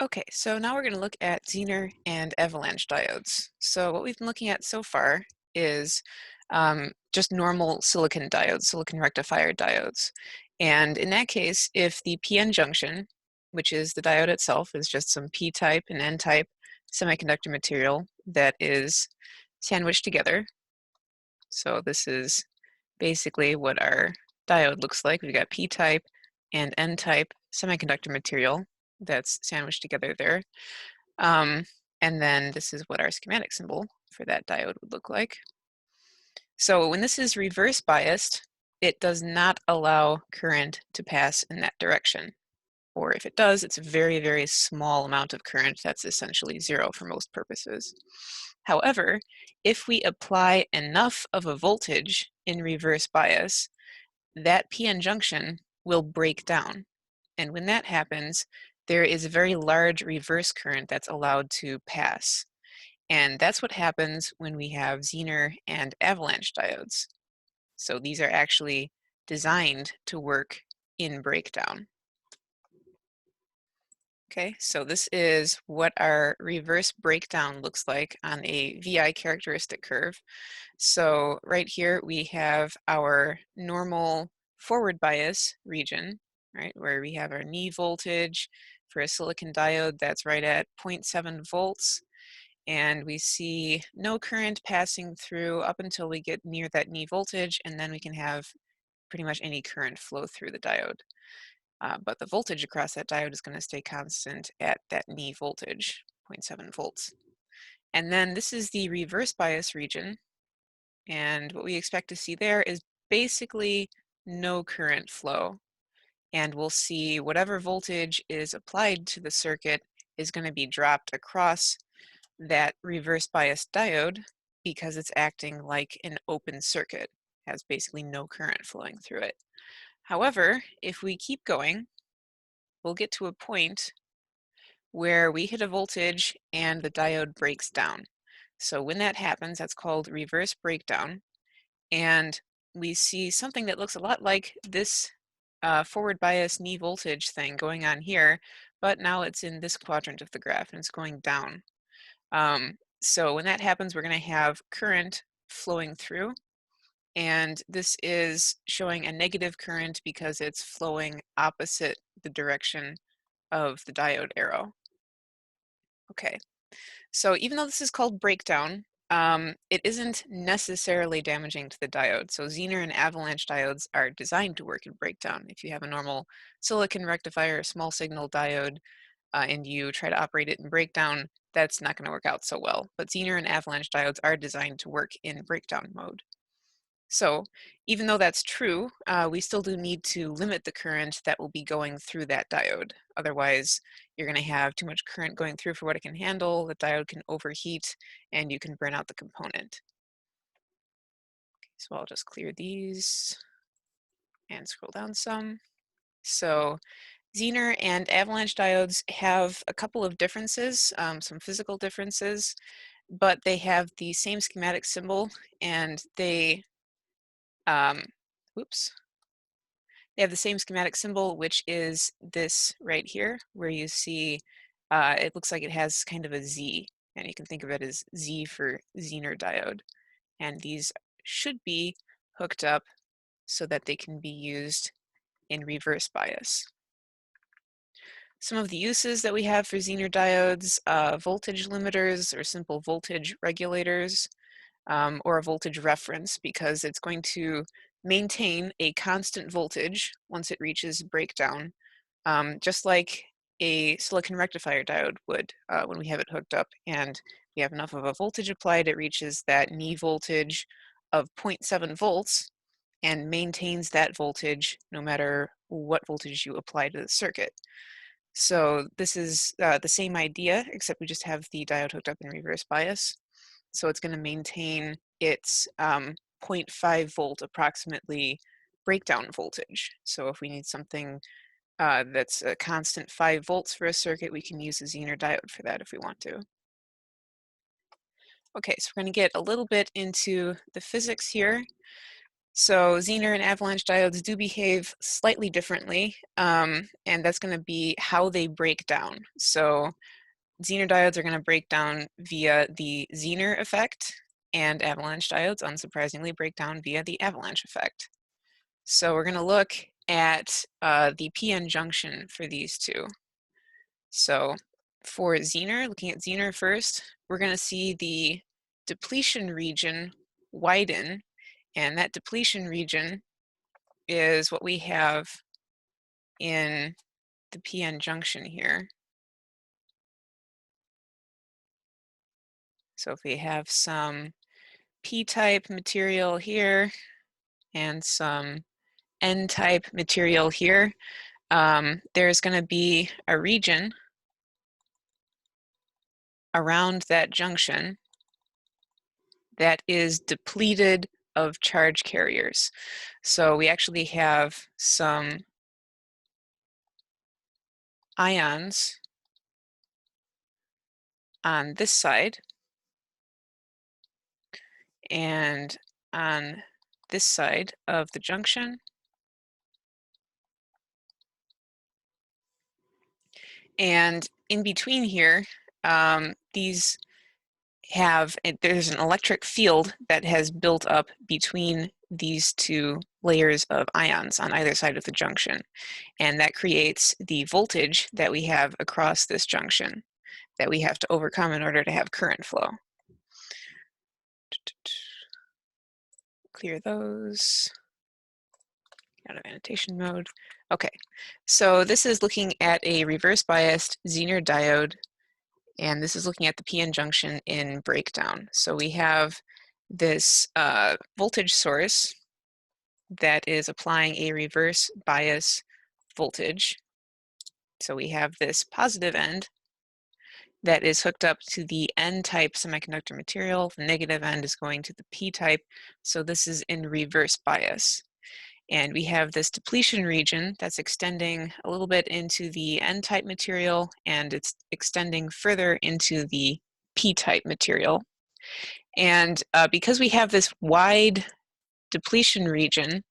Okay, so now we're going to look at Zener and avalanche diodes. So what we've been looking at so far is just normal silicon diodes, silicon rectifier diodes. And in that case, if the PN junction, which is the diode itself, is just some P-type and N-type semiconductor material that is sandwiched together. So this is basically what our diode looks like. We've got P-type and N-type semiconductor material that's sandwiched together there. Um, and then this is what our schematic symbol for that diode would look like. So when this is reverse biased, it does not allow current to pass in that direction. Or if it does, it's a very, very small amount of current that's essentially zero for most purposes. However, if we apply enough of a voltage in reverse bias, that PN junction will break down. And when that happens, there is a very large reverse current that's allowed to pass. And that's what happens when we have Zener and avalanche diodes. So these are actually designed to work in breakdown. Okay, so this is what our reverse breakdown looks like on a VI characteristic curve. So right here we have our normal forward bias region, right, where we have our knee voltage for a silicon diode that's right at 0.7 volts. And we see no current passing through up until we get near that knee voltage, and then we can have pretty much any current flow through the diode. But the voltage across that diode is going to stay constant at that knee voltage, 0.7 volts. And then this is the reverse bias region. And what we expect to see there is basically no current flow. And we'll see whatever voltage is applied to the circuit is going to be dropped across that reverse bias diode because it's acting like an open circuit, has basically no current flowing through it. However, if we keep going, we'll get to a point where we hit a voltage and the diode breaks down. So when that happens, that's called reverse breakdown. And we see something that looks a lot like this forward bias knee voltage thing going on here, but now it's in this quadrant of the graph and it's going down. So when that happens, we're going to have current flowing through, and this is showing a negative current because it's flowing opposite the direction of the diode arrow. Okay, so even though this is called breakdown, it isn't necessarily damaging to the diode. So Zener and avalanche diodes are designed to work in breakdown. If you have a normal silicon rectifier, small signal diode, and you try to operate it in breakdown, that's not going to work out so well. But Zener and avalanche diodes are designed to work in breakdown mode. So even though that's true, we still do need to limit the current that will be going through that diode. Otherwise, you're going to have too much current going through for what it can handle, the diode can overheat, and you can burn out the component. So I'll just clear these and scroll down some. So Zener and avalanche diodes have a couple of differences, some physical differences, but they have the same schematic symbol, and um, whoops, they have the same schematic symbol, which is this right here, where you see it looks like it has kind of a Z, and you can think of it as Z for Zener diode. And these should be hooked up so that they can be used in reverse bias. Some of the uses that we have for Zener diodes, voltage limiters or simple voltage regulators, or a voltage reference, because it's going to maintain a constant voltage once it reaches breakdown, just like a silicon rectifier diode would when we have it hooked up and we have enough of a voltage applied, it reaches that knee voltage of 0.7 volts and maintains that voltage no matter what voltage you apply to the circuit. So this is the same idea, except we just have the diode hooked up in reverse bias. So it's going to maintain its 0.5 volt approximately breakdown voltage. So if we need something that's a constant 5 volts for a circuit, we can use a Zener diode for that if we want to. Okay, so we're going to get a little bit into the physics here. So Zener and avalanche diodes do behave slightly differently, and that's going to be how they break down. So Zener diodes are going to break down via the Zener effect, and avalanche diodes, unsurprisingly, break down via the avalanche effect. So we're going to look at the PN junction for these two. So for Zener, looking at Zener first, we're going to see the depletion region widen, and that depletion region is what we have in the PN junction here. So if we have some P-type material here and some N-type material here, there's going to be a region around that junction that is depleted of charge carriers. So we actually have some ions on this side and on this side of the junction. And in between here, there's an electric field that has built up between these two layers of ions on either side of the junction. And that creates the voltage that we have across this junction that we have to overcome in order to have current flow. Clear those. Out of annotation mode. Okay, so this is looking at a reverse biased Zener diode, and this is looking at the PN junction in breakdown. So we have this voltage source that is applying a reverse bias voltage. So we have this positive end that is hooked up to the N-type semiconductor material. The negative end is going to the P-type. So this is in reverse bias. And we have this depletion region that's extending a little bit into the N-type material, and it's extending further into the P-type material. And because we have this wide depletion region,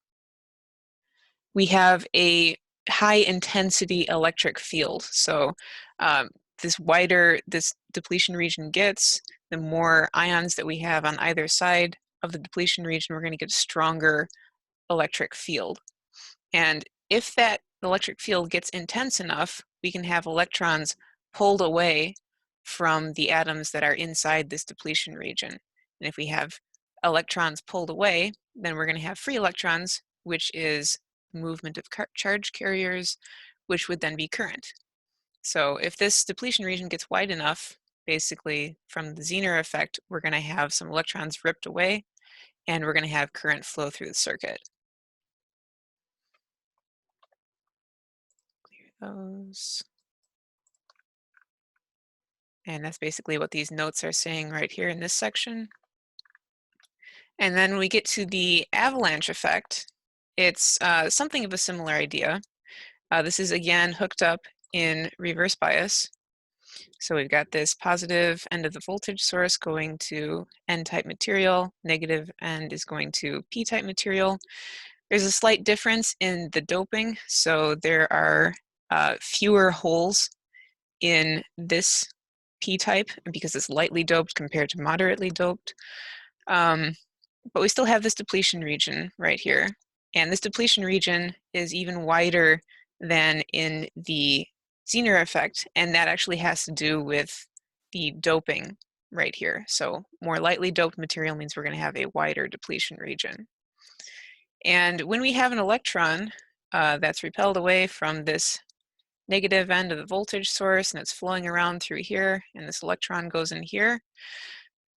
we have a high intensity electric field. So this wider this depletion region gets, the more ions that we have on either side of the depletion region, we're going to get a stronger electric field. And if that electric field gets intense enough, we can have electrons pulled away from the atoms that are inside this depletion region. And if we have electrons pulled away, then we're going to have free electrons, which is movement of charge carriers, which would then be current. So if this depletion region gets wide enough, basically from the Zener effect, we're going to have some electrons ripped away, and we're going to have current flow through the circuit. Clear those. And that's basically what these notes are saying right here in this section. And then we get to the avalanche effect. It's something of a similar idea. This is again hooked up in reverse bias. So we've got this positive end of the voltage source going to N-type material, negative end is going to P-type material. There's a slight difference in the doping, so there are fewer holes in this P-type because it's lightly doped compared to moderately doped. But we still have this depletion region right here. And this depletion region is even wider than in the Zener effect, and that actually has to do with the doping right here. So more lightly doped material means we're going to have a wider depletion region. And when we have an electron that's repelled away from this negative end of the voltage source and it's flowing around through here, and this electron goes in here,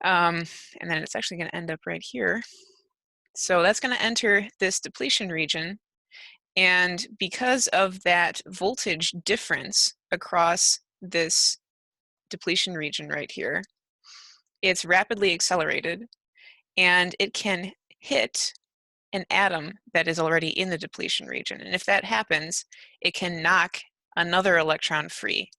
and then it's actually going to end up right here. So that's going to enter this depletion region, and because of that voltage difference across this depletion region right here, it's rapidly accelerated, and it can hit an atom that is already in the depletion region. And if that happens, it can knock another electron free,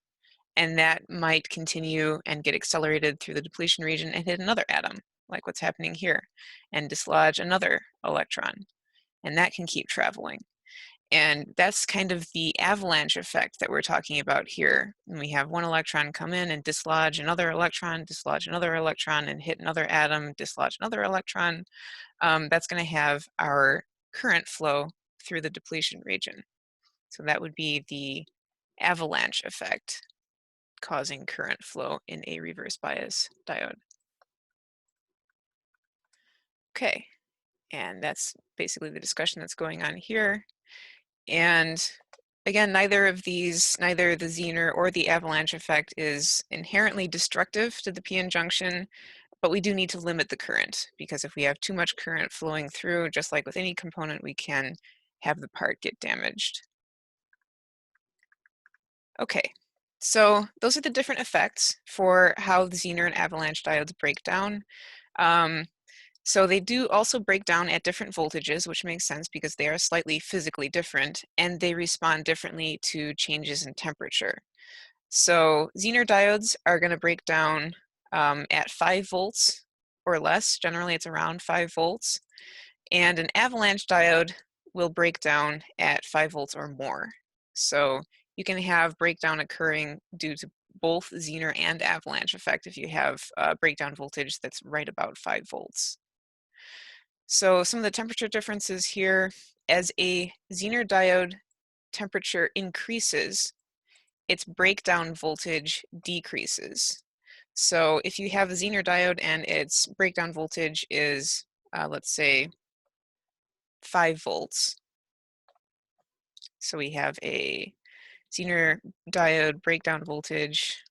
and that might continue and get accelerated through the depletion region and hit another atom, like what's happening here, and dislodge another electron. and that can keep traveling. And that's kind of the avalanche effect that we're talking about here. When we have one electron come in and dislodge another electron, and hit another atom, dislodge another electron, that's going to have our current flow through the depletion region. So that would be the avalanche effect causing current flow in a reverse bias diode. Okay, and that's basically the discussion that's going on here. And again, neither the Zener or the avalanche effect is inherently destructive to the p-n junction, but we do need to limit the current, because if we have too much current flowing through, just like with any component, we can have the part get damaged. Okay, so those are the different effects for how the Zener and avalanche diodes break down. So they do also break down at different voltages, which makes sense because they are slightly physically different, and they respond differently to changes in temperature. So Zener diodes are going to break down at 5 volts or less. Generally, it's around 5 volts. And an avalanche diode will break down at 5 volts or more. So you can have breakdown occurring due to both Zener and avalanche effect if you have breakdown voltage that's right about 5 volts. So some of the temperature differences here: as a Zener diode temperature increases, its breakdown voltage decreases. So if you have a Zener diode and its breakdown voltage is, let's say, 5 volts. So we have a Zener diode breakdown voltage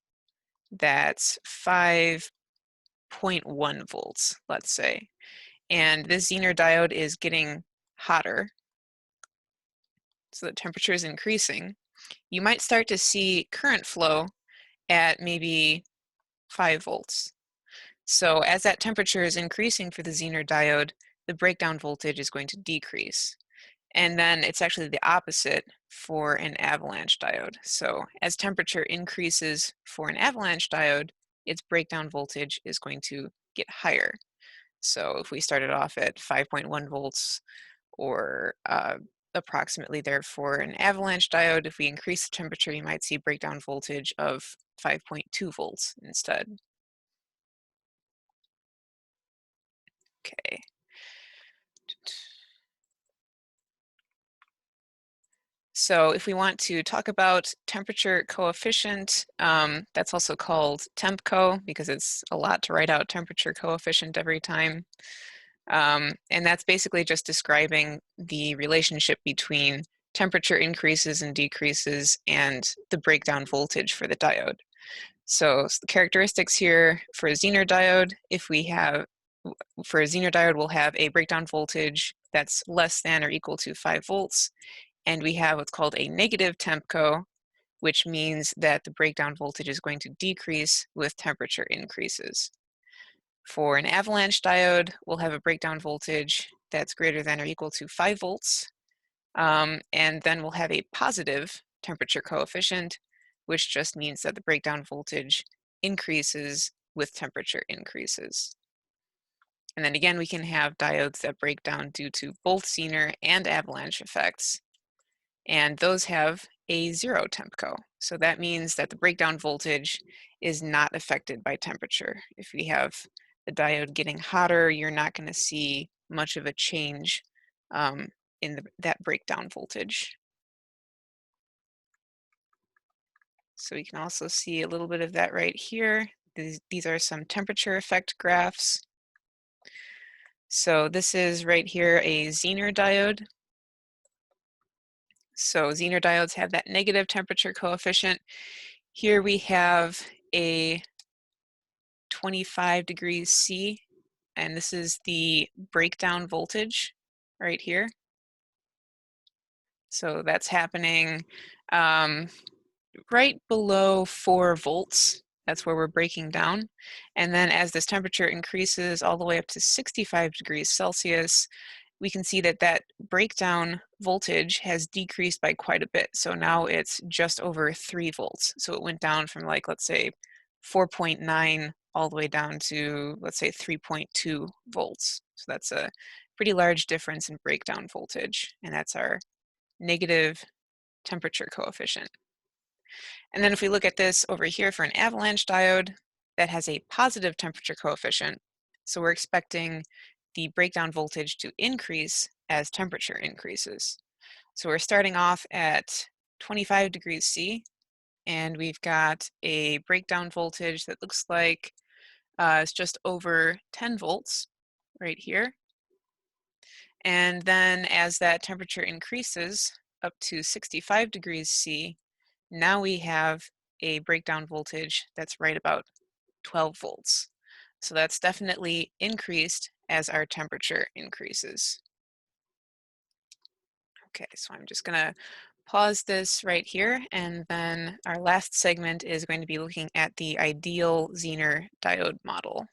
that's 5.1 volts, let's say. And this Zener diode is getting hotter, so the temperature is increasing. You might start to see current flow at maybe 5 volts. So as that temperature is increasing for the Zener diode, the breakdown voltage is going to decrease. And then it's actually the opposite for an avalanche diode. So as temperature increases for an avalanche diode, its breakdown voltage is going to get higher. So if we started off at 5.1 volts, or approximately there for an avalanche diode, if we increase the temperature, you might see breakdown voltage of 5.2 volts instead. Okay. So if we want to talk about temperature coefficient, that's also called TempCo, because it's a lot to write out temperature coefficient every time. And that's basically just describing the relationship between temperature increases and decreases and the breakdown voltage for the diode. So the characteristics here for a Zener diode, for a Zener diode, we'll have a breakdown voltage that's less than or equal to 5 volts. And we have what's called a negative TempCo, which means that the breakdown voltage is going to decrease with temperature increases. For an avalanche diode, we'll have a breakdown voltage that's greater than or equal to 5 volts. And then we'll have a positive temperature coefficient, which just means that the breakdown voltage increases with temperature increases. And then again, we can have diodes that break down due to both Zener and avalanche effects. And those have a 0 TempCo. So that means that the breakdown voltage is not affected by temperature. If we have the diode getting hotter, you're not going to see much of a change in that breakdown voltage. So we can also see a little bit of that right here. These are some temperature effect graphs. So this is right here a Zener diode. So Zener diodes have that negative temperature coefficient. Here we have a 25 degrees C, and this is the breakdown voltage right here. So that's happening right below 4 volts. That's where we're breaking down. And then as this temperature increases all the way up to 65 degrees Celsius, we can see that that breakdown voltage has decreased by quite a bit. So now it's just over 3 volts. So it went down from, like, let's say 4.9 all the way down to, let's say, 3.2 volts. So that's a pretty large difference in breakdown voltage, and that's our negative temperature coefficient. And then if we look at this over here for an avalanche diode, that has a positive temperature coefficient, so we're expecting the breakdown voltage to increase as temperature increases. So we're starting off at 25 degrees C, and we've got a breakdown voltage that looks like it's just over 10 volts right here. And then as that temperature increases up to 65 degrees C, now we have a breakdown voltage that's right about 12 volts. So that's definitely increased as our temperature increases. Okay, so I'm just gonna pause this right here, and then our last segment is going to be looking at the ideal Zener diode model.